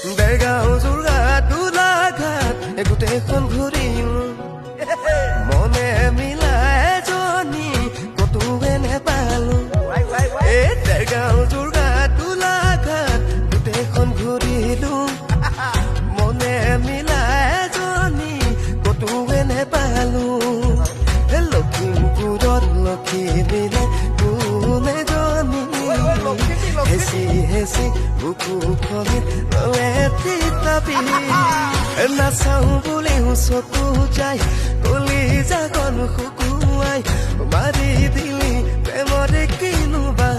দেৰগাঁও যোৰহাট গোলাঘাট গোটেইখন ঘূৰিলো মনে মিলা এজনী কতোৱে নেপালো এই দেৰগাঁও যোৰহাট গোলাঘাট গোটেইখন ঘূৰিলো মনে মিলা এজনী কতোৱে নেপালো লখিমপুৰত লক্ষী মিলে কোনে জনী হেচি হেচি বুকুখনিত ৰলে তিতাপি নাচাওঁ বুলিও চকু যায় কলিজাখন শুকুৱাই মাৰি দিলি প্ৰেমৰে কিনো বা